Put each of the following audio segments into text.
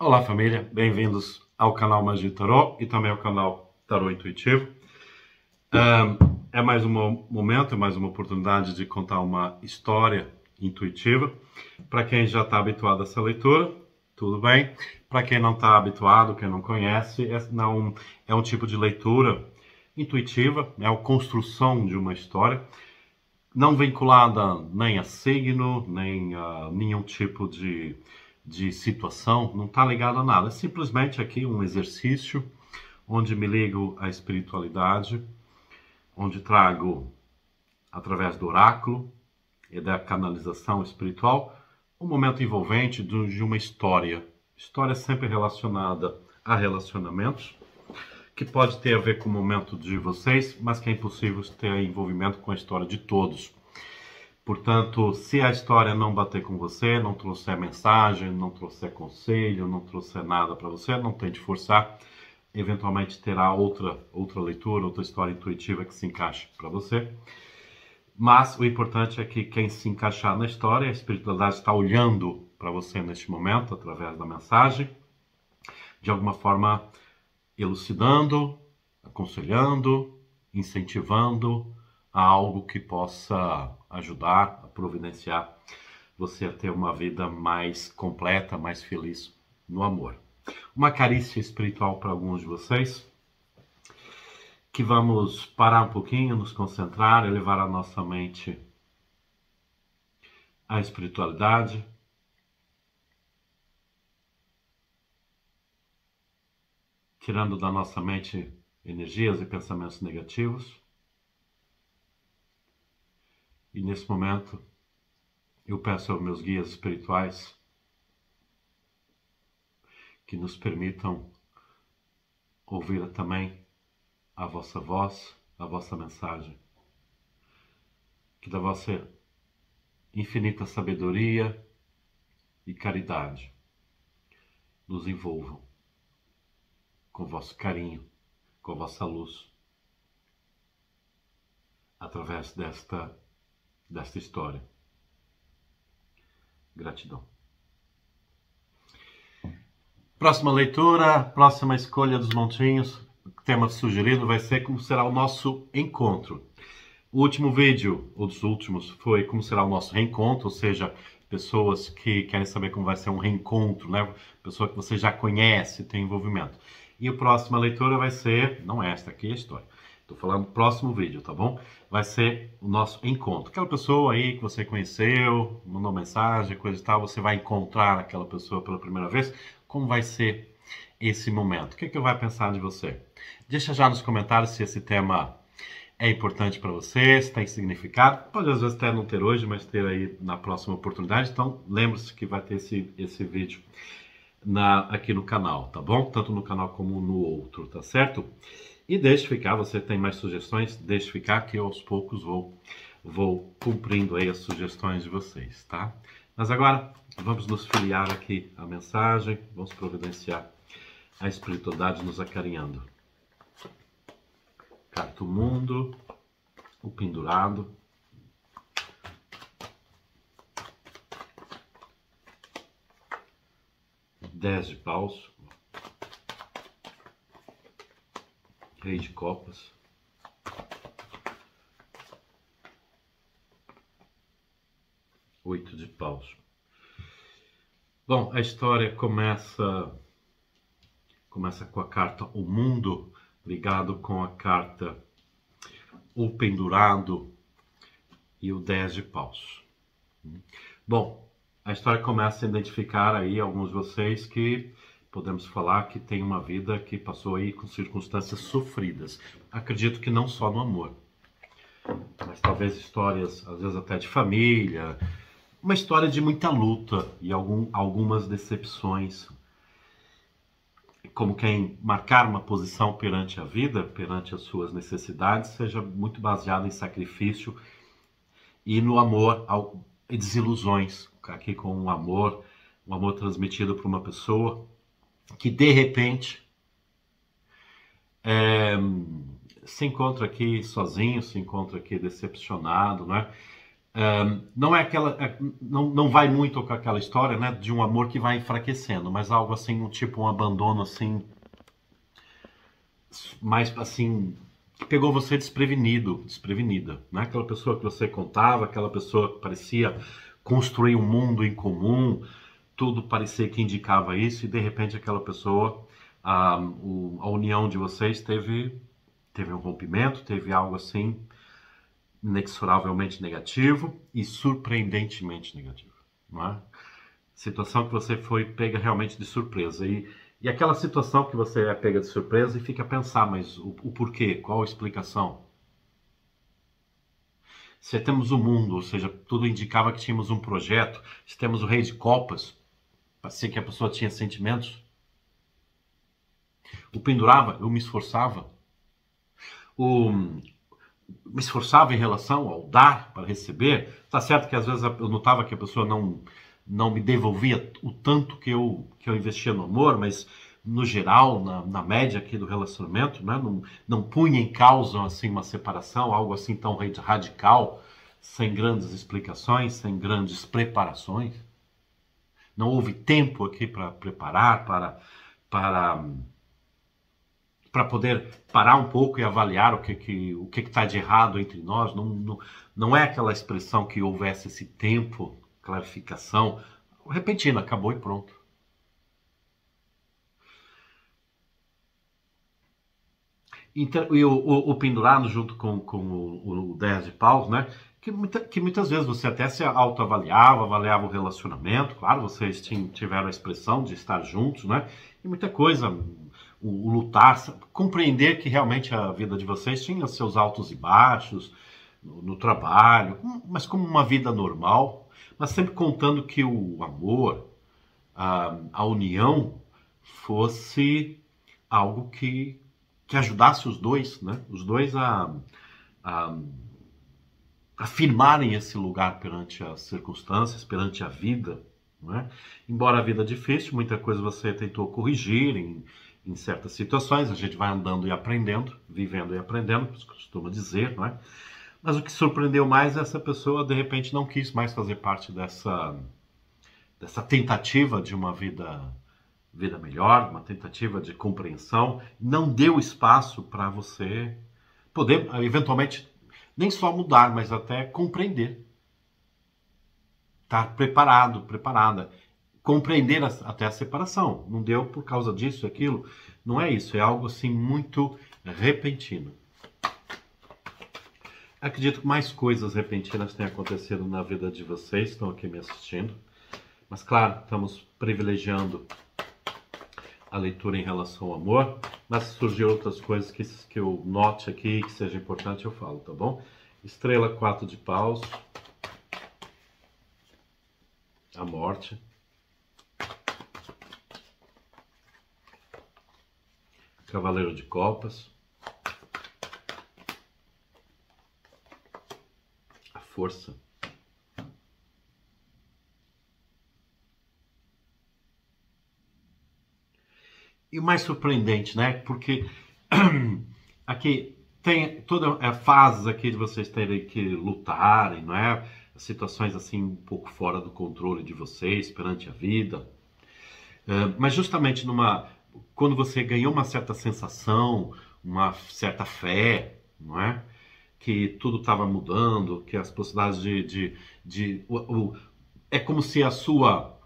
Olá família, bem-vindos ao canal Magia e Tarô e também ao canal Tarô Intuitivo. É mais um momento, é mais uma oportunidade de contar uma história intuitiva. Para quem já está habituado a essa leitura, tudo bem. Para quem não está habituado, quem não conhece, é um tipo de leitura intuitiva, é a construção de uma história, não vinculada nem a signo, nem a nenhum tipo de situação, não está ligado a nada. É simplesmente aqui um exercício onde me ligo à espiritualidade, onde trago, através do oráculo e da canalização espiritual, um momento envolvente de uma história. História sempre relacionada a relacionamentos, que pode ter a ver com o momento de vocês, mas que é impossível ter envolvimento com a história de todos. Portanto, se a história não bater com você, não trouxer mensagem, não trouxer conselho, não trouxer nada para você, não tente forçar. Eventualmente terá outra leitura, outra história intuitiva que se encaixe para você. Mas o importante é que quem se encaixar na história, a espiritualidade está olhando para você neste momento, através da mensagem, de alguma forma elucidando, aconselhando, incentivando a algo que possa ajudar a providenciar você a ter uma vida mais completa, mais feliz no amor. Uma carícia espiritual para alguns de vocês, que vamos parar um pouquinho, nos concentrar, elevar a nossa mente à espiritualidade, tirando da nossa mente energias e pensamentos negativos. E nesse momento, eu peço aos meus guias espirituais que nos permitam ouvir também a vossa voz, a vossa mensagem. Que da vossa infinita sabedoria e caridade nos envolvam com o vosso carinho, com a vossa luz, através desta história. Gratidão. Próxima leitura, próxima escolha dos montinhos. O tema sugerido vai ser como será o nosso encontro. O último vídeo, ou dos últimos, foi como será o nosso reencontro, ou seja, pessoas que querem saber como vai ser um reencontro, né? Pessoa que você já conhece, tem envolvimento. E a próxima leitura vai ser, não esta aqui é a história, estou falando do próximo vídeo, tá bom? Vai ser o nosso encontro. Aquela pessoa aí que você conheceu, mandou mensagem, coisa e tal, você vai encontrar aquela pessoa pela primeira vez. Como vai ser esse momento? O que vai pensar de você? Deixa já nos comentários se esse tema é importante para você, se tem significado. Pode às vezes até não ter hoje, mas ter aí na próxima oportunidade. Então lembre-se que vai ter esse vídeo aqui no canal, tá bom? Tanto no canal como no outro, tá certo? E deixe ficar, você tem mais sugestões, deixe ficar que eu aos poucos vou cumprindo aí as sugestões de vocês, tá? Mas agora vamos nos filiar aqui à mensagem, vamos providenciar a espiritualidade nos acarinhando. Carta o mundo, o pendurado, Dez de paus, Rei de copas, Oito de paus. Bom, a história começa com a carta O Mundo, ligado com a carta O Pendurado e o 10 de paus. Bom, a história começa a identificar aí alguns de vocês que podemos falar que tem uma vida que passou aí com circunstâncias sofridas. Acredito que não só no amor, mas talvez histórias, às vezes até de família, uma história de muita luta e algumas decepções. Como quem marcar uma posição perante a vida, perante as suas necessidades, seja muito baseado em sacrifício e no amor e desilusões. Aqui com um amor transmitido por uma pessoa que de repente se encontra aqui sozinho, se encontra aqui decepcionado, né? Não é aquela, não vai muito com aquela história, né, de um amor que vai enfraquecendo, mas algo assim, um abandono assim, mais assim, que pegou você desprevenida, né? Aquela pessoa que você contava, aquela pessoa que parecia construir um mundo em comum, tudo parecia que indicava isso, e de repente aquela pessoa, a união de vocês teve um rompimento, teve algo assim inexoravelmente negativo e surpreendentemente negativo, não é? Situação que você foi pega realmente de surpresa. E aquela situação que você é pega de surpresa e fica a pensar, mas o porquê? Qual a explicação? Se temos o mundo, ou seja, tudo indicava que tínhamos um projeto, se temos o Rei de Copas, parecia que a pessoa tinha sentimentos. O pendurava, eu me esforçava. Me esforçava em relação ao dar para receber. Tá certo que às vezes eu notava que a pessoa não me devolvia o tanto que eu investia no amor, mas no geral, na média aqui do relacionamento, né, não punha em causa assim, uma separação, algo assim tão radical, sem grandes explicações, sem grandes preparações. Não houve tempo aqui para preparar, para poder parar um pouco e avaliar o que está de errado entre nós. Não é aquela expressão que houvesse esse tempo, clarificação, repentina, acabou e pronto. Então, e o pendurado junto com o 10 de paus, né? Que muitas vezes você até se autoavaliava, avaliava o relacionamento, claro, vocês tiveram a expressão de estar juntos, né? E muita coisa, o lutar, compreender que realmente a vida de vocês tinha seus altos e baixos, no trabalho, mas como uma vida normal, mas sempre contando que o amor, a união, fosse algo que ajudasse os dois, né? Os dois a afirmarem esse lugar perante as circunstâncias, perante a vida, não é? Embora a vida é difícil, muita coisa você tentou corrigir em certas situações, a gente vai andando e aprendendo, vivendo e aprendendo, costuma dizer, não é? Mas o que surpreendeu mais é essa pessoa, de repente, não quis mais fazer parte dessa tentativa de uma vida melhor, uma tentativa de compreensão, não deu espaço para você poder, eventualmente, nem só mudar, mas até compreender. Estar preparado, preparada. Compreender até a separação. Não deu por causa disso, aquilo. Não é isso, é algo assim muito repentino. Acredito que mais coisas repentinas tenham acontecido na vida de vocês que estão aqui me assistindo. Mas claro, estamos privilegiando a leitura em relação ao amor, mas se surgir outras coisas que eu note aqui, que seja importante, eu falo, tá bom? Estrela 4 de paus, a morte, Cavaleiro de Copas, a força, e o mais surpreendente, né? Porque aqui tem toda fases aqui de vocês terem que lutarem, não é? Situações assim um pouco fora do controle de vocês perante a vida. Mas justamente quando você ganhou uma certa sensação, uma certa fé, não é? Que tudo estava mudando, que as possibilidades é como se a sua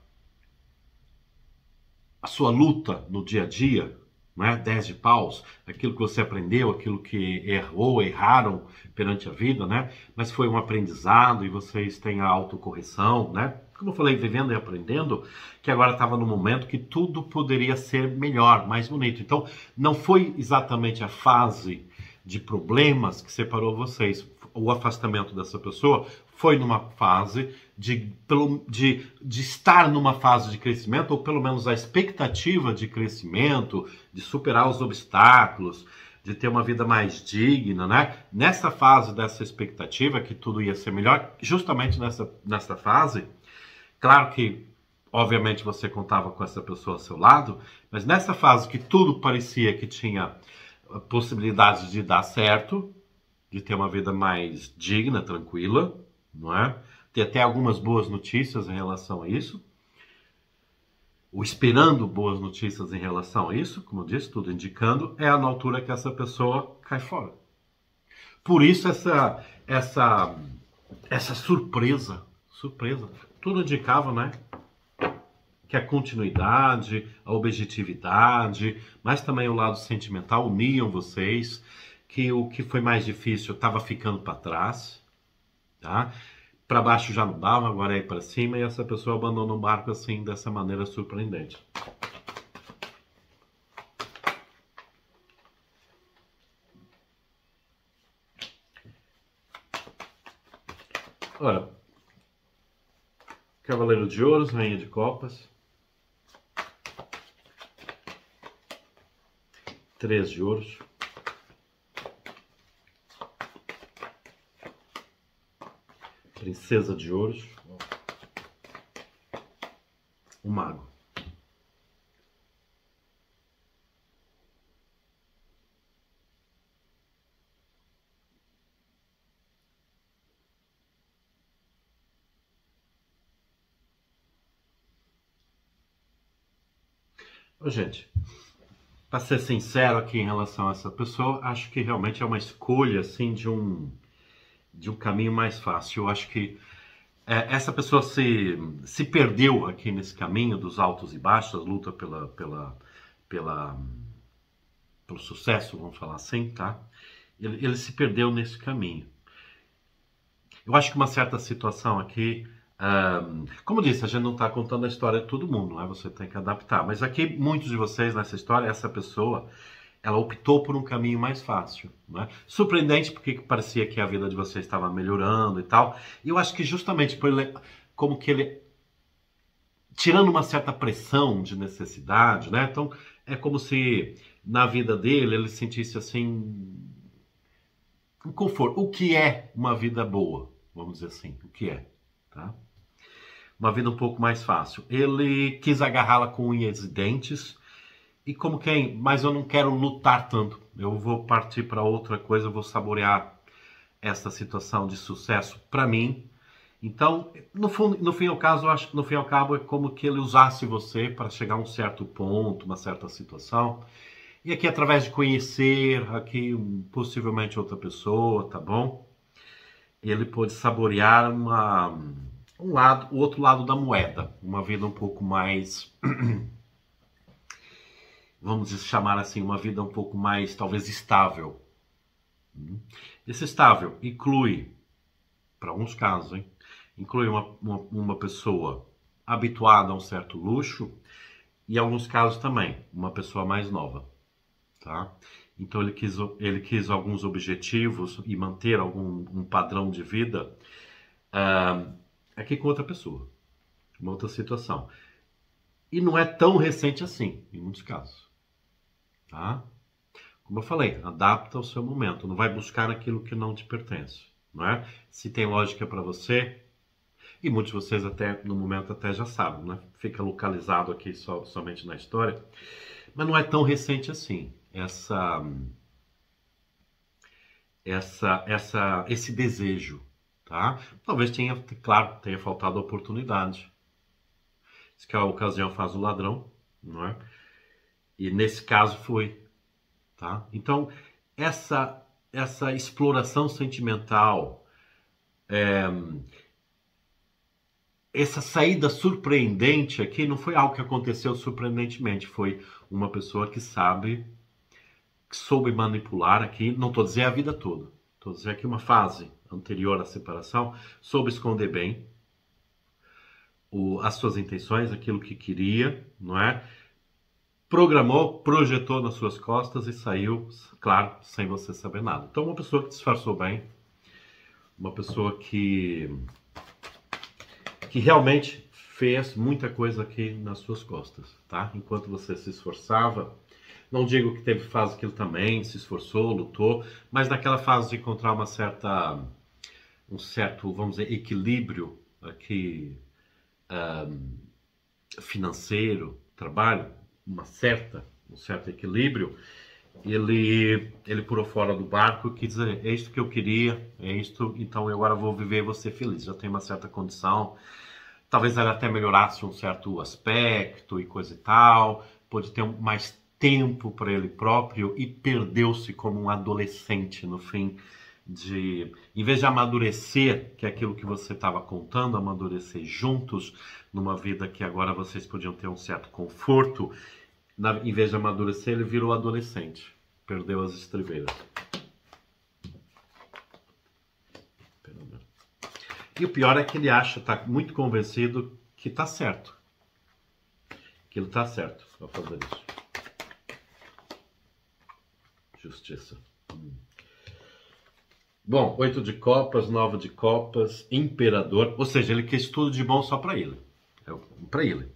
luta no dia a dia, né? 10 de paus, aquilo que você aprendeu, aquilo que erraram perante a vida, né? Mas foi um aprendizado e vocês têm a autocorreção, né? Como eu falei, vivendo e aprendendo, que agora estava no momento que tudo poderia ser melhor, mais bonito. Então, não foi exatamente a fase de problemas que separou vocês. O afastamento dessa pessoa foi numa fase de estar numa fase de crescimento, ou pelo menos a expectativa de crescimento, de superar os obstáculos, de ter uma vida mais digna, né? Nessa fase dessa expectativa que tudo ia ser melhor, justamente nessa fase, claro que, obviamente, você contava com essa pessoa ao seu lado, mas nessa fase que tudo parecia que tinha possibilidades de dar certo, de ter uma vida mais digna, tranquila, não é? Tem até algumas boas notícias em relação a isso, ou esperando boas notícias em relação a isso, como eu disse, tudo indicando, é na altura que essa pessoa cai fora. Por isso essa surpresa, tudo indicava, né? Que a continuidade, a objetividade, mas também o lado sentimental uniam vocês, que o que foi mais difícil estava ficando para trás, tá? Para baixo já não dava, agora é para cima, e essa pessoa abandona o barco assim, dessa maneira surpreendente. Ora, Cavaleiro de Ouros, Rainha de Copas, 3 de Ouros, Princesa de Ouros, o Mago. Ô, gente, para ser sincero aqui em relação a essa pessoa, acho que realmente é uma escolha assim de um caminho mais fácil. Eu acho que essa pessoa se perdeu aqui nesse caminho dos altos e baixos, a luta pelo sucesso, vamos falar assim, tá? Ele se perdeu nesse caminho. Eu acho que uma certa situação aqui, como eu disse, a gente não está contando a história de todo mundo, né? Você tem que adaptar. Mas aqui, muitos de vocês nessa história, essa pessoa, ela optou por um caminho mais fácil, né? Surpreendente, porque parecia que a vida de vocês estava melhorando e tal. E eu acho que justamente por ele, como que ele, tirando uma certa pressão de necessidade, né? Então, é como se na vida dele ele sentisse assim um conforto. O que é uma vida boa? Vamos dizer assim, o que é, tá? Uma vida um pouco mais fácil. Ele quis agarrá-la com unhas e dentes, e como quem, mas eu não quero lutar tanto. Eu vou partir para outra coisa, eu vou saborear essa situação de sucesso para mim. Então, no fim ao caso, eu acho que no fim ao cabo é como que ele usasse você para chegar a um certo ponto, uma certa situação. E aqui através de conhecer aqui possivelmente outra pessoa, tá bom? Ele pôde saborear o outro lado da moeda, uma vida um pouco mais, vamos chamar assim, uma vida um pouco mais talvez estável. Esse estável inclui, para alguns casos, hein, inclui uma pessoa habituada a um certo luxo e, em alguns casos também, uma pessoa mais nova, tá? Então ele quis alguns objetivos e manter um padrão de vida aqui com outra pessoa, uma outra situação. E não é tão recente assim, em muitos casos, tá? Como eu falei, adapta ao seu momento, não vai buscar aquilo que não te pertence, não é? Se tem lógica para você, e muitos de vocês até no momento até já sabem, né? Fica localizado aqui somente na história, mas não é tão recente assim. Esse desejo, tá? Talvez tenha, claro, tenha faltado oportunidade. Diz que a ocasião faz o ladrão, não é? E nesse caso foi, tá? Então, essa exploração sentimental, essa saída surpreendente aqui não foi algo que aconteceu surpreendentemente, foi uma pessoa que soube manipular aqui, não estou dizendo a vida toda, estou dizendo aqui uma fase anterior à separação, soube esconder bem as suas intenções, aquilo que queria, não é? Programou, projetou nas suas costas e saiu, claro, sem você saber nada. Então, uma pessoa que disfarçou bem, uma pessoa que realmente fez muita coisa aqui nas suas costas, tá? Enquanto você se esforçava, não digo que teve fase que ele também se esforçou, lutou, mas naquela fase de encontrar um certo, vamos dizer, equilíbrio aqui financeiro, trabalho, um certo equilíbrio, ele pulou fora do barco e quis dizer, é isto que eu queria, é isto, então eu agora vou viver e vou ser feliz. Já tenho uma certa condição. Talvez ele até melhorasse um certo aspecto e coisa e tal, pôde ter mais tempo para ele próprio e perdeu-se como um adolescente no fim em vez de amadurecer, que é aquilo que você estava contando, amadurecer juntos numa vida que agora vocês podiam ter um certo conforto, em vez de amadurecer, ele virou adolescente, perdeu as estribeiras. E o pior é que ele acha, está muito convencido que está certo. Que ele está certo ao fazer isso. Justiça. Bom, 8 de copas, 9 de copas, imperador. Ou seja, ele quis tudo de bom só para ele. Para ele.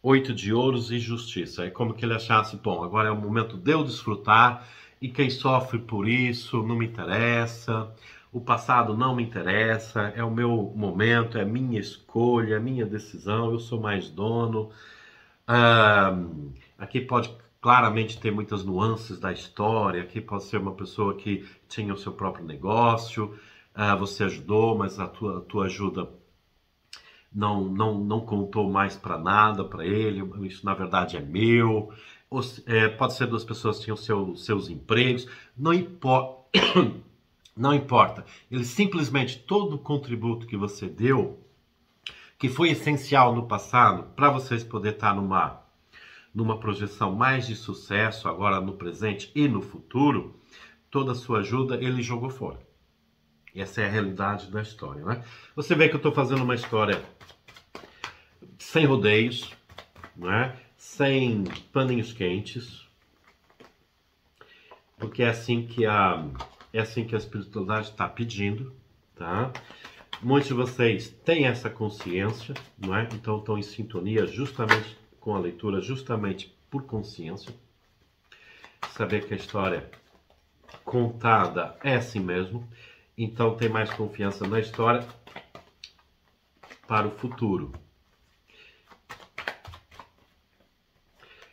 8 de ouros e justiça. É como que ele achasse, bom, agora é o momento de eu desfrutar e quem sofre por isso não me interessa. O passado não me interessa, é o meu momento, é a minha escolha, é a minha decisão, eu sou mais dono. Aqui pode claramente ter muitas nuances da história, aqui pode ser uma pessoa que tinha o seu próprio negócio, você ajudou, mas a tua ajuda não contou mais para nada para ele, isso na verdade é meu. Pode ser duas pessoas que tinham seus empregos, não importa. Não importa, ele simplesmente, todo o contributo que você deu, que foi essencial no passado, para vocês poderem estar numa projeção mais de sucesso, agora no presente e no futuro, toda a sua ajuda ele jogou fora. Essa é a realidade da história, né? Você vê que eu estou fazendo uma história sem rodeios, né? Sem paninhos quentes, porque é assim que a espiritualidade está pedindo, tá? Muitos de vocês têm essa consciência, não é? Então estão em sintonia justamente com a leitura, justamente por consciência. Saber que a história contada é assim mesmo. Então tem mais confiança na história para o futuro.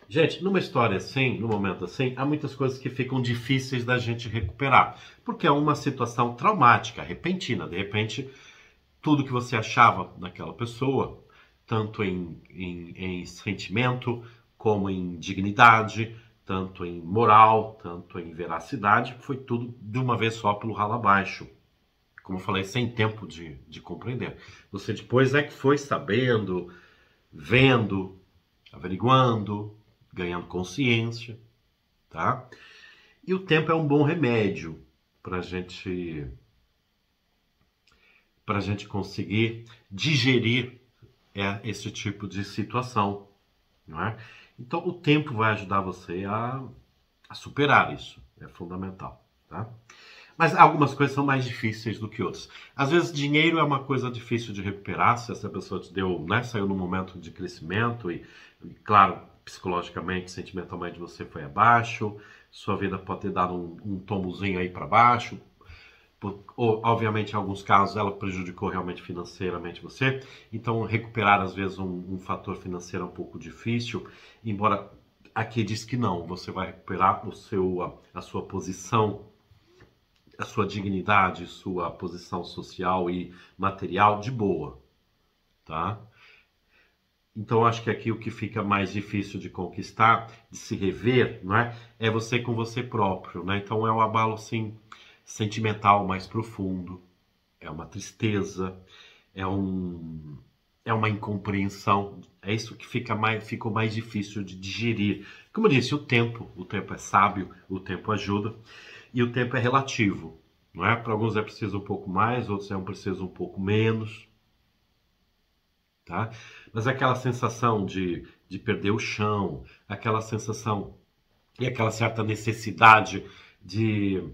Gente, numa história assim, num momento assim, há muitas coisas que ficam difíceis da gente recuperar, porque é uma situação traumática, repentina. De repente, tudo que você achava daquela pessoa, tanto em sentimento, como em dignidade, tanto em moral, tanto em veracidade, foi tudo de uma vez só pelo ralo abaixo. Como eu falei, sem tempo de compreender. Você depois é que foi sabendo, vendo, averiguando, ganhando consciência, tá? E o tempo é um bom remédio para a gente conseguir digerir esse tipo de situação, não é? Então o tempo vai ajudar você a superar isso, é fundamental, tá? Mas algumas coisas são mais difíceis do que outras. Às vezes dinheiro é uma coisa difícil de recuperar, se essa pessoa te deu, né, saiu num momento de crescimento e claro, psicologicamente, sentimentalmente você foi abaixo, sua vida pode ter dado um tombozinho aí para baixo, ou, obviamente, em alguns casos ela prejudicou realmente financeiramente você, então recuperar às vezes um fator financeiro é um pouco difícil, embora aqui diz que não, você vai recuperar a sua posição, a sua dignidade, sua posição social e material de boa, tá? Então, acho que aqui o que fica mais difícil de conquistar, de se rever, não é? É você com você próprio, né? Então, é um abalo, assim, sentimental mais profundo. É uma tristeza, é uma incompreensão. É isso que ficou mais difícil de digerir. Como eu disse, o tempo é sábio, o tempo ajuda. E o tempo é relativo, não é? Para alguns é preciso um pouco mais, outros é preciso um pouco menos. Tá? Mas aquela sensação de perder o chão, aquela sensação e aquela certa necessidade de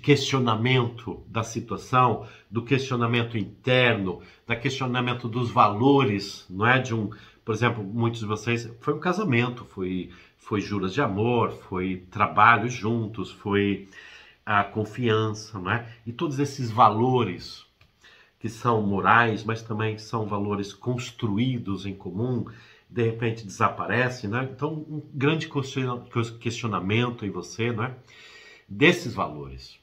questionamento da situação, do questionamento interno, do questionamento dos valores, não é? Por exemplo, muitos de vocês, foi um casamento, foi juras de amor, foi trabalho juntos, foi a confiança, não é? E todos esses valores que são morais, mas também são valores construídos em comum de repente desaparece, né? Então, um grande questionamento em você, né? Desses valores.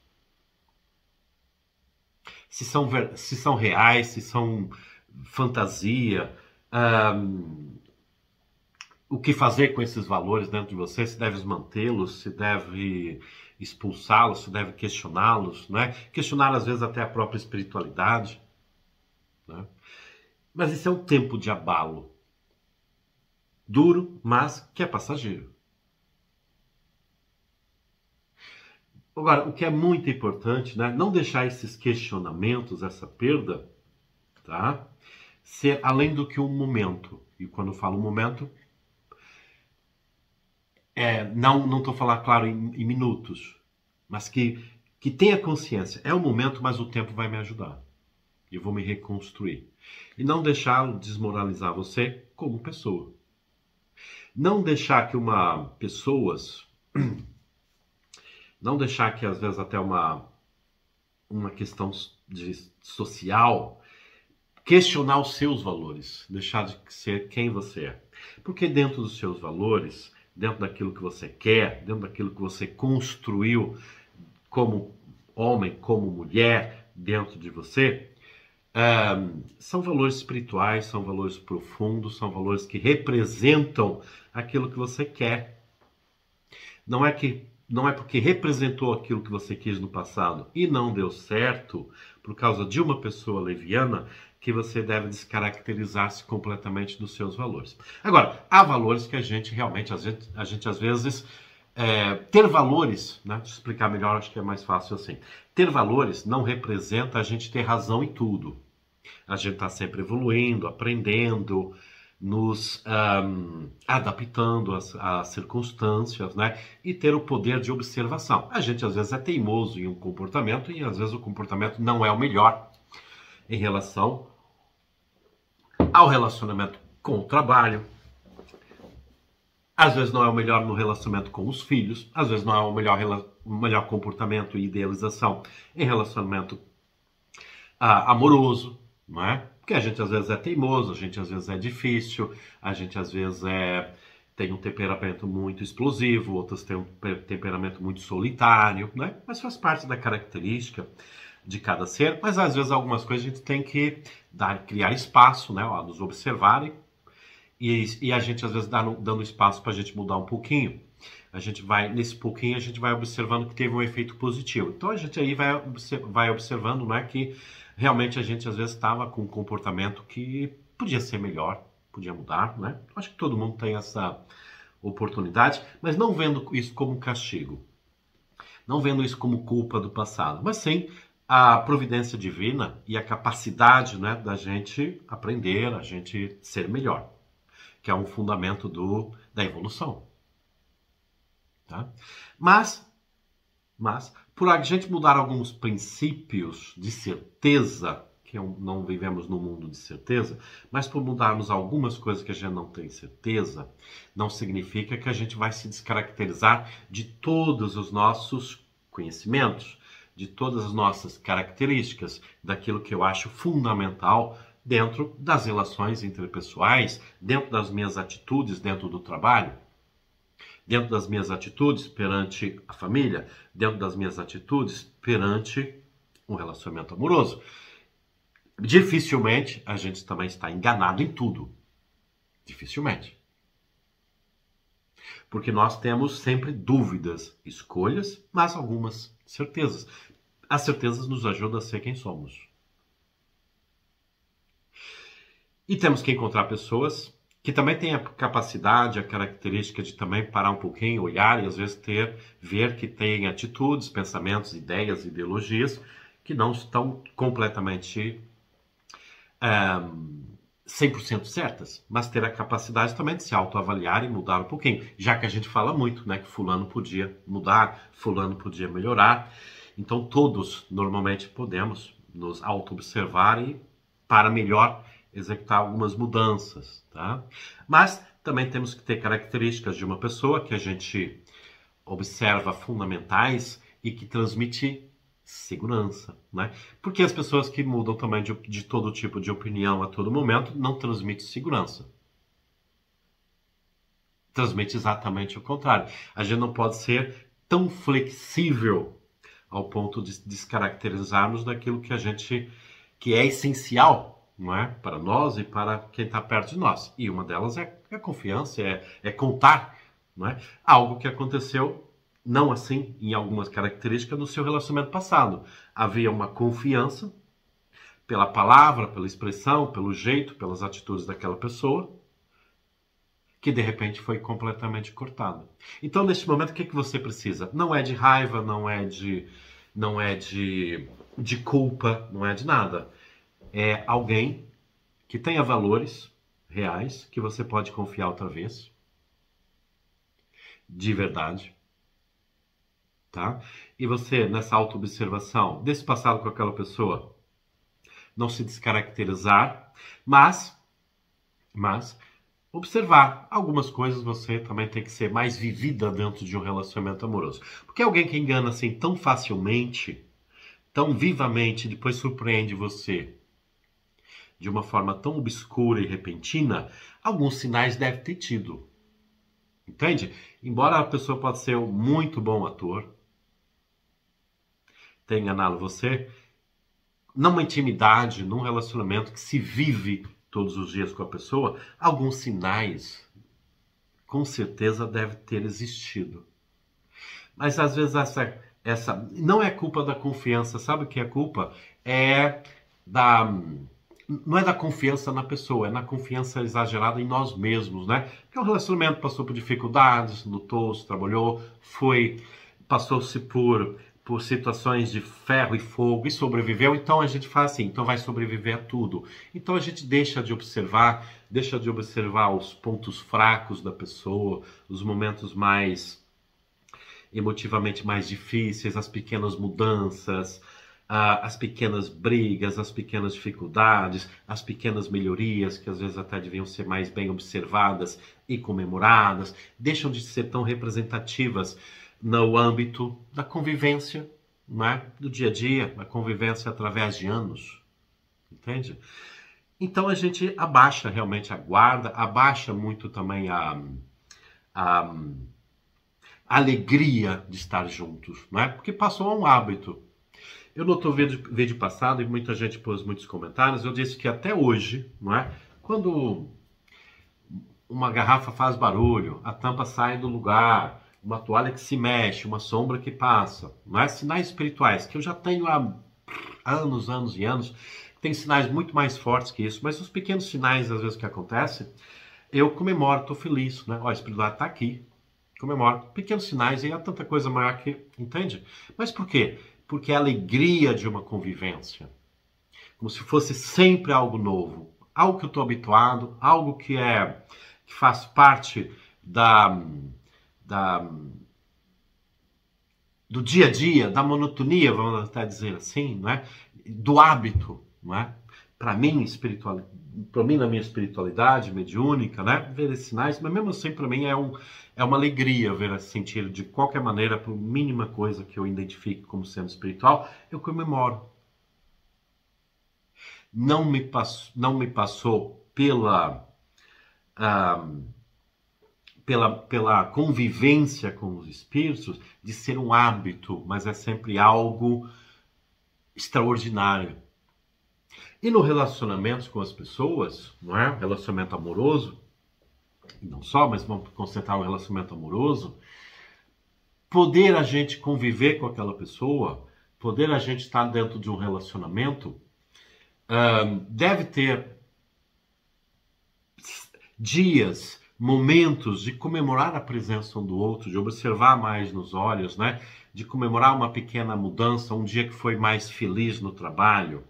Se são reais, se são fantasia, o que fazer com esses valores dentro de você, se deve mantê-los, se deve expulsá-los, se deve questioná-los, né? Questionar às vezes até a própria espiritualidade, né? Mas esse é um tempo de abalo. Duro, mas que é passageiro. Agora, o que é muito importante, né? Não deixar esses questionamentos, essa perda, tá? Ser além do que um momento. E quando eu falo momento, não estou falando, claro, em minutos, mas que tenha consciência. É o momento, mas o tempo vai me ajudar. Eu vou me reconstruir. E não deixá-lo desmoralizar você como pessoa. Não deixar que não deixar que às vezes até uma questão social questionar os seus valores, deixar de ser quem você é. Porque dentro dos seus valores, dentro daquilo que você quer, dentro daquilo que você construiu como homem, como mulher, dentro de você, são valores espirituais, são valores profundos, são valores que representam aquilo que você quer. Não é porque representou aquilo que você quis no passado e não deu certo por causa de uma pessoa leviana que você deve descaracterizar-se completamente dos seus valores. Agora, há valores que a gente realmente, a gente às vezes, ter valores, né? Deixa eu explicar melhor, acho que é mais fácil assim. Ter valores não representa a gente ter razão em tudo. A gente está sempre evoluindo, aprendendo, nos adaptando às circunstâncias, né? E ter o poder de observação. A gente às vezes é teimoso em um comportamento e às vezes o comportamento não é o melhor em relação ao relacionamento com o trabalho. Às vezes não é o melhor no relacionamento com os filhos, às vezes não é o melhor comportamento e idealização em relacionamento amoroso, não é? Porque a gente às vezes é teimoso, a gente às vezes é difícil, a gente às vezes tem um temperamento muito explosivo, outros têm um temperamento muito solitário, né? Mas faz parte da característica de cada ser, mas às vezes algumas coisas a gente tem que criar espaço, né? Nos observarem e a gente às vezes dando espaço para a gente mudar um pouquinho. Nesse pouquinho a gente vai observando que teve um efeito positivo. Então a gente aí vai observando, né, que realmente a gente às vezes estava com um comportamento que podia ser melhor, podia mudar, né? Acho que todo mundo tem essa oportunidade, mas não vendo isso como castigo, não vendo isso como culpa do passado, mas sim a providência divina e a capacidade, né, da gente aprender, a gente ser melhor, que é um fundamento da evolução. Tá? Mas, por a gente mudar alguns princípios de certeza, que não vivemos num mundo de certeza, mas por mudarmos algumas coisas que a gente não tem certeza, não significa que a gente vai se descaracterizar de todos os nossos conhecimentos, de todas as nossas características, daquilo que eu acho fundamental dentro das relações interpessoais, dentro das minhas atitudes dentro do trabalho, dentro das minhas atitudes perante a família, dentro das minhas atitudes perante um relacionamento amoroso. Dificilmente a gente também está enganado em tudo. Dificilmente. Porque nós temos sempre dúvidas, escolhas, mas algumas certezas. As certezas nos ajudam a ser quem somos. E temos que encontrar pessoas que também têm a capacidade, a característica de também parar um pouquinho, olhar e às vezes ver que tem atitudes, pensamentos, ideias, ideologias que não estão completamente 100% certas, mas ter a capacidade também de se autoavaliar e mudar um pouquinho, já que a gente fala muito, né, que fulano podia mudar, fulano podia melhorar, então todos normalmente podemos nos auto-observar e para melhor executar algumas mudanças, tá? Mas também temos que ter características de uma pessoa que a gente observa fundamentais e que transmite segurança, né? Porque as pessoas que mudam também de todo tipo de opinião a todo momento não transmitem segurança. transmite exatamente o contrário. A gente não pode ser tão flexível ao ponto de descaracterizarmos daquilo que é essencial, não é? Para nós e para quem está perto de nós. E uma delas é a confiança, é contar, não é? Algo que aconteceu não assim em algumas características no seu relacionamento passado. Havia uma confiança pela palavra, pela expressão, pelo jeito, pelas atitudes daquela pessoa, que de repente foi completamente cortada. Então, neste momento, o que você precisa? Não é de raiva, não é de culpa, não é de nada. É alguém que tenha valores reais, que você pode confiar outra vez, de verdade, tá? E você, nessa autoobservação desse passado com aquela pessoa, não se descaracterizar, mas observar algumas coisas. Você também tem que ser mais vivida dentro de um relacionamento amoroso. Porque alguém que engana assim tão facilmente, tão vivamente, depois surpreende você de uma forma tão obscura e repentina, alguns sinais deve ter tido. Entende? Embora a pessoa possa ser um muito bom ator, tenha enganado você, numa intimidade, num relacionamento que se vive todos os dias com a pessoa, alguns sinais com certeza deve ter existido. Mas às vezes essa não é culpa da confiança. Sabe o que é culpa? Não é da confiança na pessoa, é na confiança exagerada em nós mesmos, né? Porque o relacionamento passou por dificuldades, lutou, se trabalhou, passou-se por situações de ferro e fogo e sobreviveu. Então a gente faz assim, então vai sobreviver a tudo. Então a gente deixa de observar os pontos fracos da pessoa, os momentos mais emotivamente mais difíceis, as pequenas mudanças, as pequenas brigas, as pequenas dificuldades, as pequenas melhorias, que às vezes até deviam ser mais bem observadas e comemoradas, deixam de ser tão representativas no âmbito da convivência, né? Do dia a dia, a convivência através de anos, entende? Então a gente abaixa realmente a guarda, abaixa muito também a alegria de estar juntos, né? Porque passou a um hábito. Eu no outro vídeo passado, e muita gente pôs muitos comentários, eu disse que até hoje, não é? Quando uma garrafa faz barulho, a tampa sai do lugar, uma toalha que se mexe, uma sombra que passa, não é? Sinais espirituais, que eu já tenho há anos e anos, tem sinais muito mais fortes que isso, mas os pequenos sinais, às vezes, que acontecem, eu comemoro, estou feliz, né? Ó, a espiritualidade está aqui, comemoro. Pequenos sinais, e há tanta coisa maior que, entende? Mas por quê? Porque é a alegria de uma convivência, como se fosse sempre algo novo, algo que eu estou habituado, algo que faz parte do dia a dia, da monotonia, vamos até dizer assim, não é? Do hábito, não é? Para mim, na minha espiritualidade mediúnica, né? Ver esses sinais, mas mesmo assim, para mim, é uma alegria sentir de qualquer maneira, por mínima coisa que eu identifique como sendo espiritual, eu comemoro. Não me passou pela convivência com os espíritos de ser um hábito, mas é sempre algo extraordinário. E no relacionamento com as pessoas, não é? Relacionamento amoroso, e não só, mas vamos concentrar o relacionamento amoroso, poder a gente conviver com aquela pessoa, poder a gente estar dentro de um relacionamento, deve ter dias, momentos de comemorar a presença um do outro, de observar mais nos olhos, né? De comemorar uma pequena mudança, um dia que foi mais feliz no trabalho,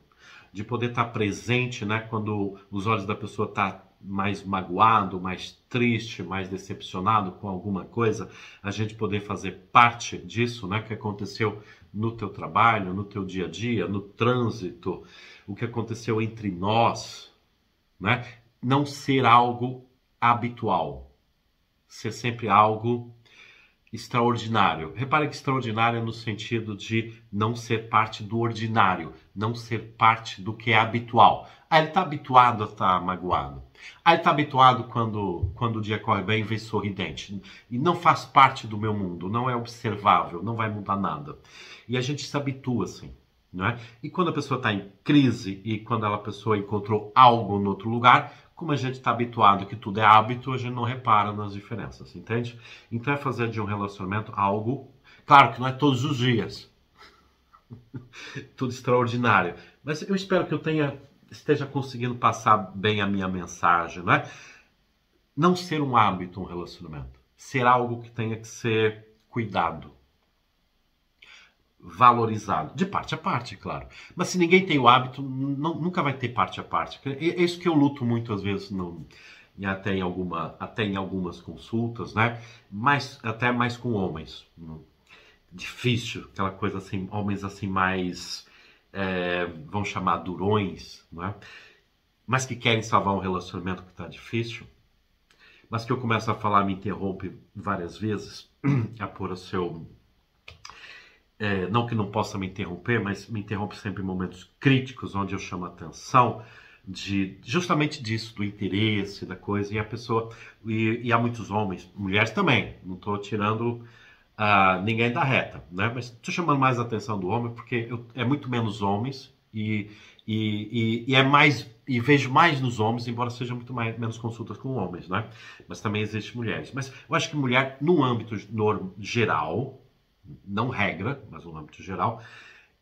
de poder estar presente, né? Quando os olhos da pessoa estão mais magoado, mais triste, mais decepcionado com alguma coisa, a gente poder fazer parte disso, né? Que aconteceu no teu trabalho, no teu dia a dia, no trânsito, o que aconteceu entre nós, né? Não ser algo habitual, ser sempre algo extraordinário. Repare que extraordinário é no sentido de não ser parte do ordinário, não ser parte do que é habitual. Ele está habituado a estar magoado. Aí está habituado quando o dia corre bem, vem sorridente. E não faz parte do meu mundo, não é observável, não vai mudar nada. E a gente se habitua assim, não é? E quando a pessoa está em crise e quando a pessoa encontrou algo em outro lugar, como a gente está habituado que tudo é hábito, a gente não repara nas diferenças, entende? Então é fazer de um relacionamento algo, claro que não é todos os dias, tudo extraordinário. Mas eu espero que esteja conseguindo passar bem a minha mensagem, não é? Não ser um hábito, um relacionamento. Ser algo que tenha que ser cuidado, valorizado. De parte a parte, claro. Mas se ninguém tem o hábito, nunca vai ter parte a parte. É isso que eu luto muito, às vezes, até em algumas consultas, né? Até mais com homens. Difícil, aquela coisa assim, homens assim mais, vão chamar durões, né? Mas que querem salvar um relacionamento que está difícil, mas que eu começo a falar, me interrompe várias vezes, a pôr o seu... não que não possa me interromper, mas me interrompe sempre em momentos críticos, onde eu chamo a atenção justamente disso, do interesse, da coisa, e a pessoa... E há muitos homens, mulheres também, não estou tirando... ninguém dá reta, né? Mas estou chamando mais a atenção do homem porque é muito menos homens e é mais, e vejo mais nos homens, embora seja muito menos consultas com homens, né? Mas também existem mulheres. Mas eu acho que mulher, num âmbito geral, não regra, mas no âmbito geral,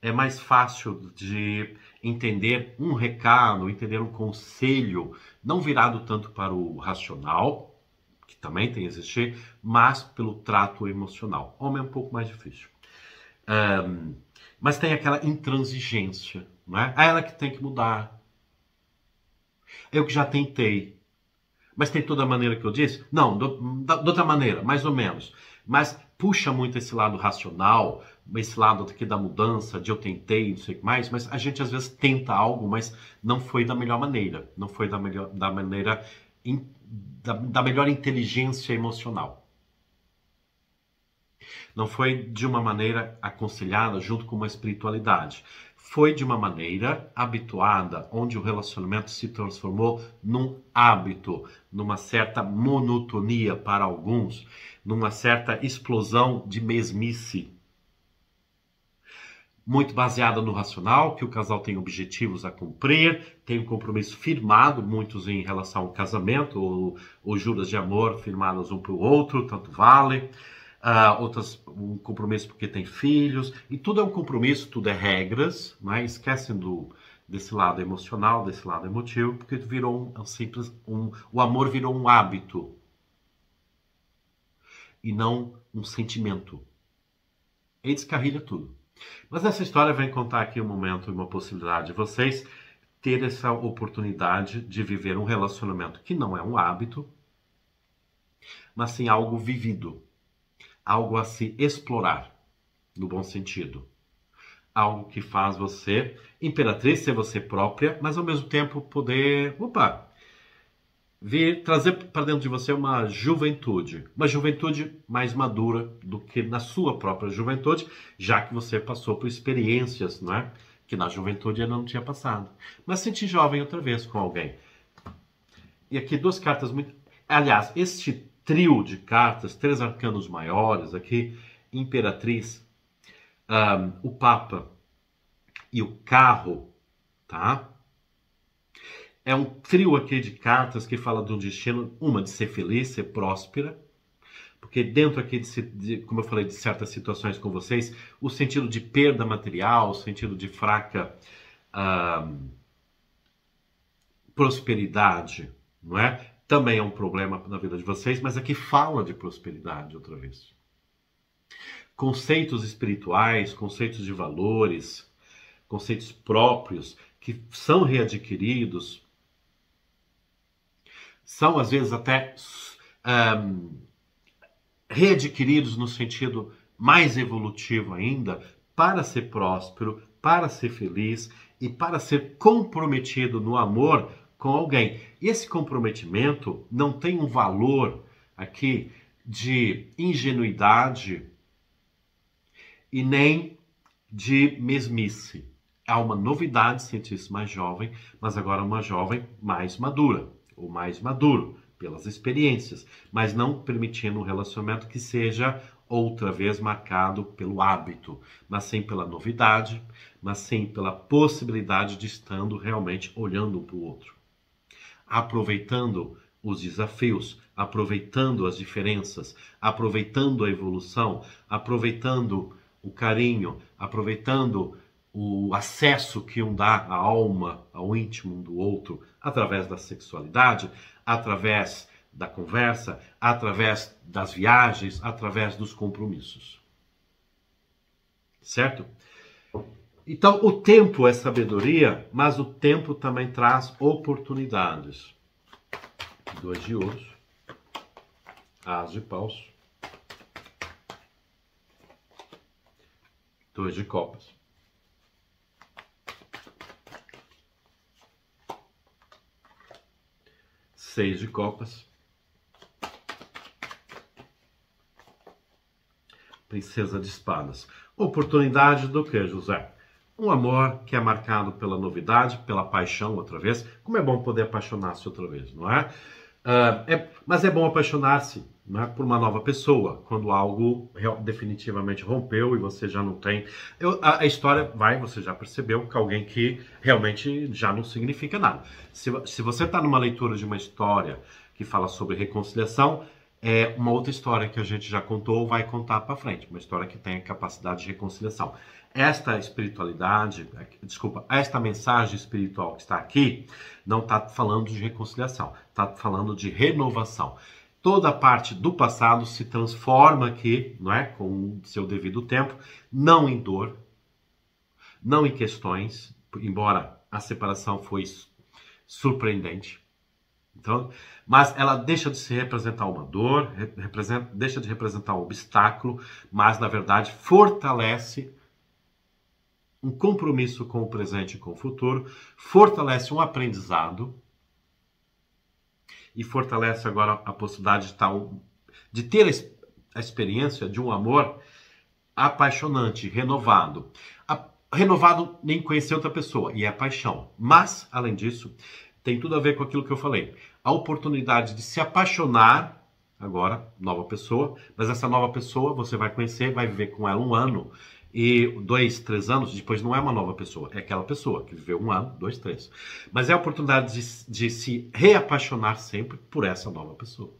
é mais fácil de entender um recado, entender um conselho, não virado tanto para o racional, que também tem a existir, mas pelo trato emocional. Homem é um pouco mais difícil. Mas tem aquela intransigência, não é? Ela que tem que mudar. Eu que já tentei. Mas tem toda a maneira que eu disse? Não, de outra maneira, mais ou menos. Mas puxa muito esse lado racional, esse lado aqui da mudança, de eu tentei, não sei o que mais, mas a gente às vezes tenta algo, mas não foi da melhor maneira. Não foi da maneira... Da melhor inteligência emocional. Não foi de uma maneira aconselhada junto com uma espiritualidade. Foi de uma maneira habituada, onde o relacionamento se transformou num hábito, numa certa monotonia para alguns, numa certa explosão de mesmice. Muito baseada no racional, que o casal tem objetivos a cumprir, tem um compromisso firmado, muitos em relação ao casamento, ou juras de amor firmadas um para o outro, tanto vale. Outras, um compromisso porque tem filhos, e tudo é um compromisso, tudo é regras, né? Esquecem desse lado emocional, desse lado emotivo, porque virou o amor virou um hábito, e não um sentimento. E descarrilha tudo. Mas essa história vem contar aqui um momento, uma possibilidade de vocês ter essa oportunidade de viver um relacionamento que não é um hábito, mas sim algo vivido, algo a se explorar, no bom sentido. Algo que faz você, imperatriz, ser você própria, mas ao mesmo tempo poder, trazer para dentro de você uma juventude mais madura do que na sua própria juventude, já que você passou por experiências, não é? Que na juventude ainda não tinha passado. Mas sentir jovem outra vez com alguém. E aqui duas cartas muito... Aliás, este trio de cartas, 3 arcanos maiores aqui, Imperatriz, o Papa e o Carro, tá? É um trio aqui de cartas que fala de um destino, uma de ser feliz, ser próspera, porque dentro aqui, como eu falei, de certas situações com vocês, o sentido de perda material, o sentido de fraca prosperidade, não é? Também é um problema na vida de vocês, mas aqui fala de prosperidade outra vez. Conceitos espirituais, conceitos de valores, conceitos próprios que são readquiridos, são às vezes até readquiridos no sentido mais evolutivo ainda, para ser próspero, para ser feliz e para ser comprometido no amor com alguém. E esse comprometimento não tem um valor aqui de ingenuidade e nem de mesmice. Há uma novidade sentir-se mais jovem, mas agora uma jovem mais madura. o mais maduro, pelas experiências, mas não permitindo um relacionamento que seja outra vez marcado pelo hábito, mas sim pela novidade, mas sim pela possibilidade de estando realmente olhando um para o outro, aproveitando os desafios, aproveitando as diferenças, aproveitando a evolução, aproveitando o carinho, aproveitando o acesso que um dá à alma, ao íntimo do outro, através da sexualidade, através da conversa, através das viagens, através dos compromissos. Certo? Então, o tempo é sabedoria, mas o tempo também traz oportunidades. 2 de ouros, as de paus, 2 de copas, 6 de copas, princesa de espadas. Oportunidade do que, José? Um amor que é marcado pela novidade, pela paixão outra vez. Como é bom poder apaixonar-se outra vez, não é? Mas é bom apaixonar-se, não é, por uma nova pessoa, quando algo definitivamente rompeu e você já não tem... a história você já percebeu que alguém que realmente já não significa nada. Se você está numa leitura de uma história que fala sobre reconciliação, é uma outra história que a gente já contou, vai contar para frente. Uma história que tem a capacidade de reconciliação. Esta espiritualidade, esta mensagem espiritual que está aqui, não está falando de reconciliação, está falando de renovação. Toda parte do passado se transforma aqui, não é, com o seu devido tempo, não em dor, não em questões, embora a separação foi surpreendente. Então, mas ela deixa de se representar uma dor, deixa de representar um obstáculo, mas na verdade fortalece um compromisso com o presente e com o futuro, fortalece um aprendizado e fortalece agora a possibilidade de ter a experiência de um amor apaixonante, renovado. Renovado nem conhecer outra pessoa, e é paixão. Mas, além disso, tem tudo a ver com aquilo que eu falei. A oportunidade de se apaixonar, agora, nova pessoa, mas essa nova pessoa você vai conhecer, vai viver com ela 1 ano, e 2, 3 anos, depois não é uma nova pessoa, é aquela pessoa que viveu 1 ano, 2, 3. Mas é a oportunidade de se reapaixonar sempre por essa nova pessoa.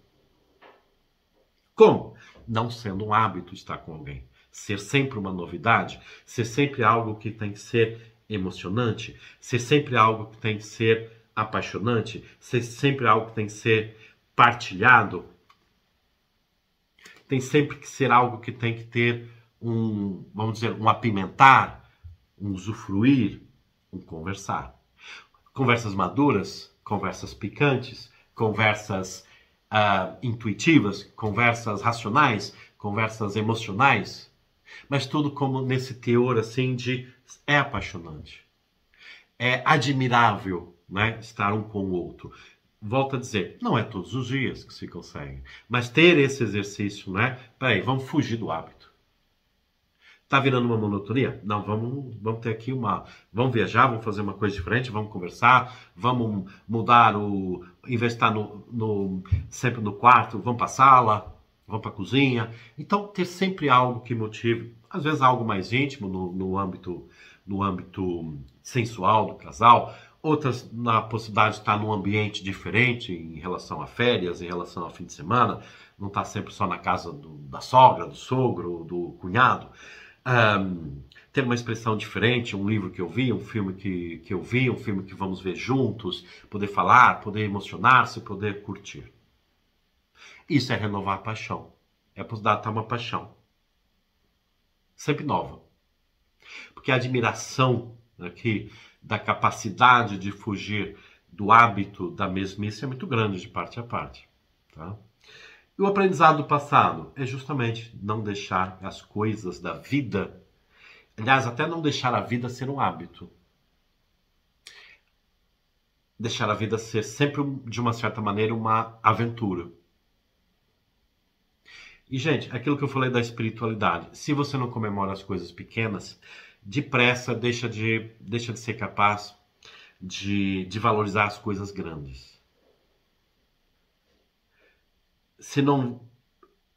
Como? Não sendo um hábito estar com alguém. Ser sempre uma novidade, ser sempre algo que tem que ser emocionante, ser sempre algo que tem que ser apaixonante, ser sempre algo que tem que ser partilhado, tem sempre que ser algo que tem que ter vamos dizer, um apimentar, um usufruir, um conversar. Conversas maduras, conversas picantes, conversas intuitivas, conversas racionais, conversas emocionais, mas tudo como nesse teor assim é apaixonante. É admirável, né, estar um com o outro. Volto a dizer, não é todos os dias que se consegue, mas ter esse exercício, né? Peraí, vamos fugir do hábito. Tá virando uma monotonia? Não, vamos ter aqui vamos viajar, vamos fazer uma coisa diferente, vamos conversar, vamos mudar em vez de estar sempre no quarto, vamos para a sala, vamos para a cozinha. Então, ter sempre algo que motive, às vezes algo mais íntimo no âmbito sensual do casal, outras na possibilidade de estar num ambiente diferente em relação a férias, em relação ao fim de semana, não estar sempre só na casa da sogra, do sogro, do cunhado. Ter uma expressão diferente, um livro que eu vi, um filme que eu vi, um filme que vamos ver juntos, poder falar, poder emocionar-se, poder curtir. Isso é renovar a paixão. É a possibilidade de estar uma paixão. Sempre nova. Porque a admiração aqui da capacidade de fugir do hábito da mesmice é muito grande de parte a parte. Tá? E o aprendizado do passado é justamente não deixar as coisas da vida, aliás, até não deixar a vida ser um hábito. Deixar a vida ser sempre, de uma certa maneira, uma aventura. E, gente, aquilo que eu falei da espiritualidade, se você não comemora as coisas pequenas, depressa deixa de ser capaz de valorizar as coisas grandes. se não,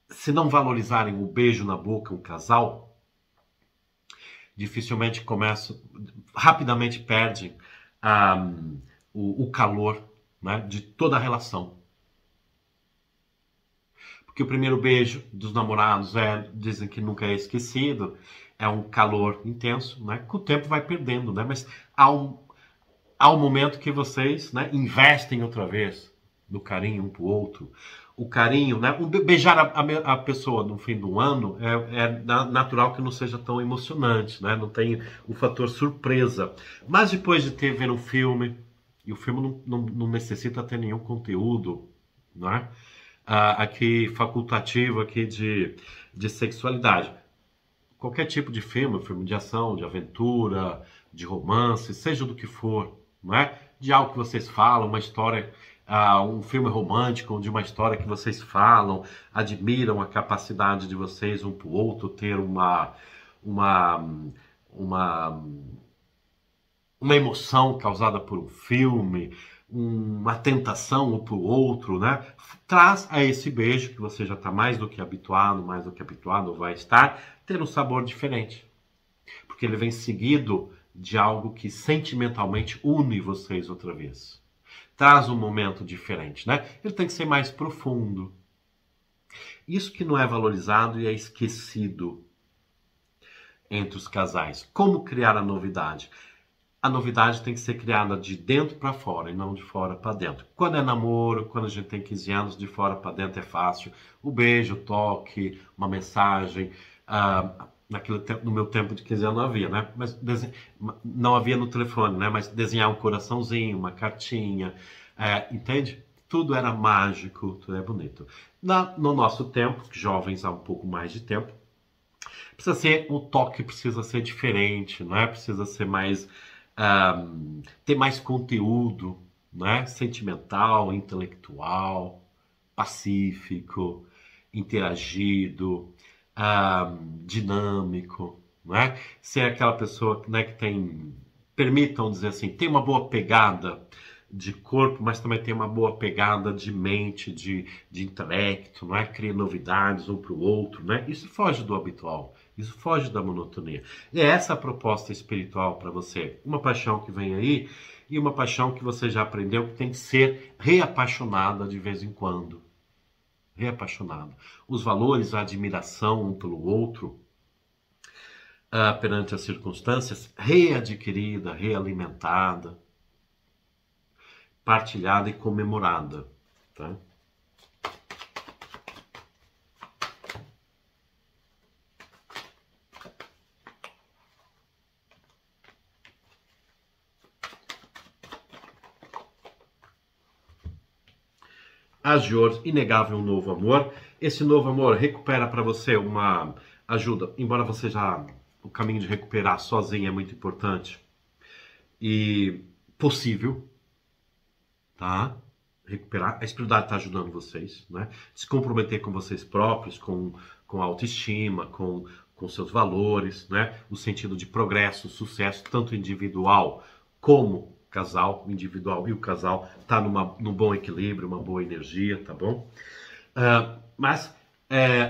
se não valorizarem o beijo na boca, um casal, dificilmente começam, rapidamente perdem o calor, né, de toda a relação. Porque o primeiro beijo dos namorados dizem que nunca é esquecido, é um calor intenso, né? Com o tempo vai perdendo, né? Mas há um momento que vocês, né, investem outra vez no carinho um pro outro. O carinho, né? Beijar a pessoa no fim do ano é natural que não seja tão emocionante, né? Não tem o fator surpresa. Mas depois de ter ver um filme, e o filme não necessita ter nenhum conteúdo, né? Aqui facultativo aqui de sexualidade. Qualquer tipo de filme de ação, de aventura, de romance, seja do que for, não é? De algo que vocês falam, uma história, um filme romântico, de uma história que vocês falam, admiram a capacidade de vocês um para o outro ter uma, uma emoção causada por um filme, uma tentação um para o outro, né? Traz a esse beijo, que você já está mais do que habituado vai estar, ter um sabor diferente. Porque ele vem seguido de algo que sentimentalmente une vocês outra vez. Traz um momento diferente, né? Ele tem que ser mais profundo. Isso que não é valorizado e é esquecido entre os casais. Como criar a novidade? A novidade tem que ser criada de dentro para fora e não de fora para dentro. Quando é namoro, quando a gente tem 15 anos, de fora para dentro é fácil. O beijo, o toque, uma mensagem. No meu tempo de 15 anos não havia, né? Mas não havia no telefone, né? Mas desenhar um coraçãozinho, uma cartinha, entende? Tudo era mágico, tudo é bonito. No nosso tempo, jovens há um pouco mais de tempo, o toque precisa ser diferente, não é? Precisa ser mais ter mais conteúdo, né? Sentimental, intelectual, pacífico, interagido, dinâmico, não é? Ser aquela pessoa, né, que permitam dizer assim, tem uma boa pegada de corpo, mas também tem uma boa pegada de mente, de intelecto, não é? Cria novidades um para o outro, né? Isso foge do habitual. Isso foge da monotonia. E é essa a proposta espiritual para você. Uma paixão que vem aí e uma paixão que você já aprendeu que tem que ser reapaixonada de vez em quando. Reapaixonada. Os valores, a admiração um pelo outro, perante as circunstâncias, readquirida, realimentada, partilhada e comemorada. Tá? As de Ouros, inegável um novo amor. Esse novo amor recupera para você uma ajuda, embora você já... O caminho de recuperar sozinho é muito importante e possível, tá? Recuperar. A espiritualidade está ajudando vocês, né? Se comprometer com vocês próprios, com a autoestima, com seus valores, né? O sentido de progresso, sucesso, tanto individual como casal, o individual e o casal tá num bom equilíbrio, uma boa energia, tá bom? Mas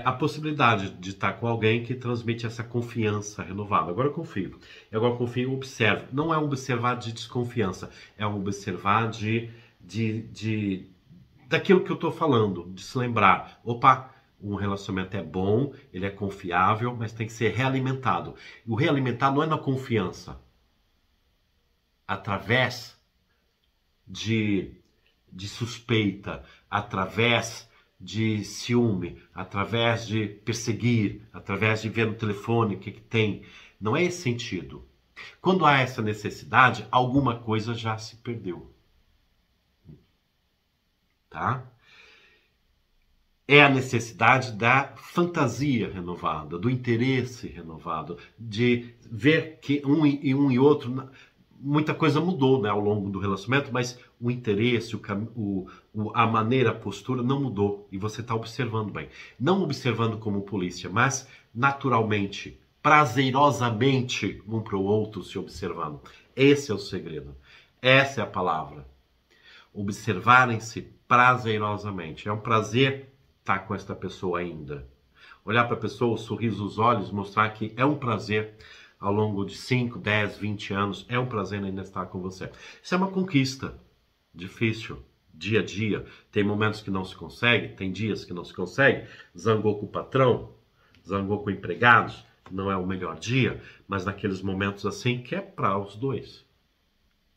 a possibilidade de estar com alguém que transmite essa confiança renovada. Agora eu confio. Agora eu confio e observo. Não é um observar de desconfiança, é um observar daquilo que eu estou falando, de se lembrar. Opa, um relacionamento é bom, ele é confiável, mas tem que ser realimentado. E o realimentar não é na confiança. Através de suspeita, através de ciúme, através de perseguir, através de ver no telefone o que tem. Não é esse sentido. Quando há essa necessidade, alguma coisa já se perdeu. Tá? É a necessidade da fantasia renovada, do interesse renovado, de ver que um e outro... Muita coisa mudou, né, ao longo do relacionamento, mas o interesse, a maneira, a postura não mudou. E você está observando bem. Não observando como polícia, mas naturalmente, prazerosamente, um para o outro se observando. Esse é o segredo. Essa é a palavra. Observarem-se prazerosamente. É um prazer estar com esta pessoa ainda. Olhar para a pessoa, o sorriso nos olhos, mostrar que é um prazer ao longo de 5, 10, 20 anos, é um prazer ainda estar com você. Isso é uma conquista difícil, dia a dia. Tem momentos que não se consegue, tem dias que não se consegue. Zangou com o patrão, zangou com empregados, não é o melhor dia, mas naqueles momentos assim que é para os dois.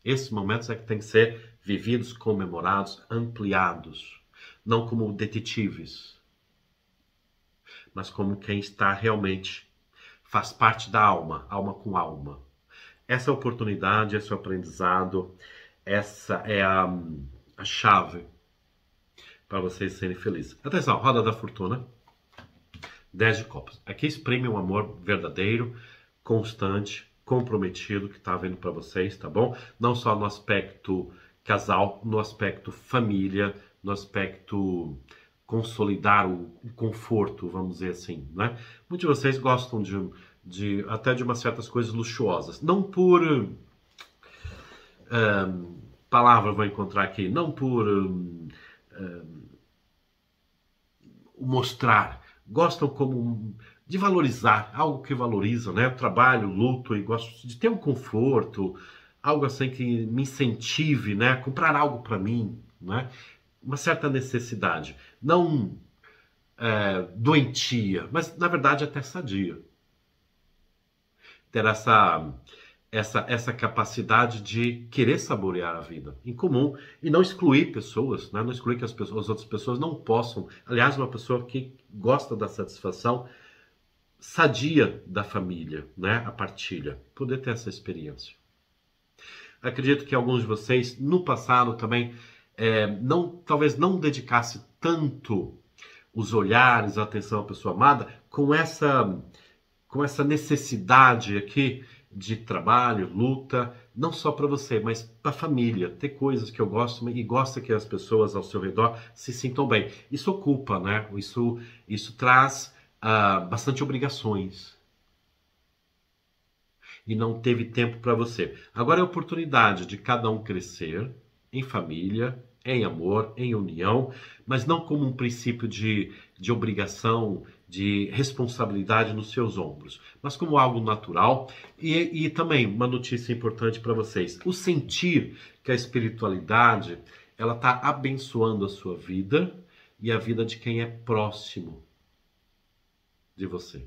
Esses momentos é que tem que ser vividos, comemorados, ampliados. Não como detetives, mas como quem está realmente, faz parte da alma, alma com alma. Essa é a oportunidade, esse é o aprendizado, essa é a chave para vocês serem felizes. Atenção, roda da fortuna, 10 de copas. Aqui exprime um amor verdadeiro, constante, comprometido que está vindo para vocês, tá bom? Não só no aspecto casal, no aspecto família, no aspecto consolidar o conforto, vamos dizer assim, né? Muitos de vocês gostam até de umas certas coisas luxuosas, não por palavra vou encontrar aqui, não por mostrar, gostam como de valorizar, algo que valoriza, né? Eu trabalho, luto e gosto de ter um conforto, algo assim que me incentive, né? A comprar algo para mim, né? Uma certa necessidade, não doentia, mas na verdade até sadia. Ter essa capacidade de querer saborear a vida em comum e não excluir pessoas, né? Não excluir que as outras pessoas não possam. Aliás, uma pessoa que gosta da satisfação sadia da família, né? A partilha, poder ter essa experiência. Acredito que alguns de vocês no passado também talvez não dedicasse tanto os olhares, a atenção à pessoa amada com essa necessidade aqui de trabalho, luta, não só para você, mas para a família. Ter coisas que eu gosto e gosta que as pessoas ao seu redor se sintam bem. Isso ocupa, né? Isso traz bastante obrigações. E não teve tempo para você. Agora é a oportunidade de cada um crescer em família, em amor, em união, mas não como um princípio de obrigação, de responsabilidade nos seus ombros, mas como algo natural. E também uma notícia importante para vocês: o sentir que a espiritualidade ela está abençoando a sua vida e a vida de quem é próximo de você.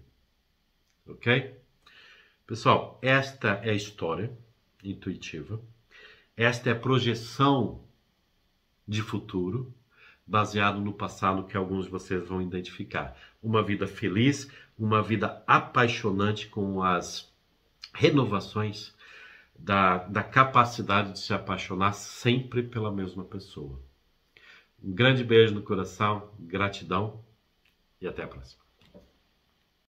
Ok? Pessoal, esta é a história intuitiva. Esta é a projeção de futuro, baseado no passado que alguns de vocês vão identificar. Uma vida feliz, uma vida apaixonante com as renovações da capacidade de se apaixonar sempre pela mesma pessoa. Um grande beijo no coração, gratidão e até a próxima.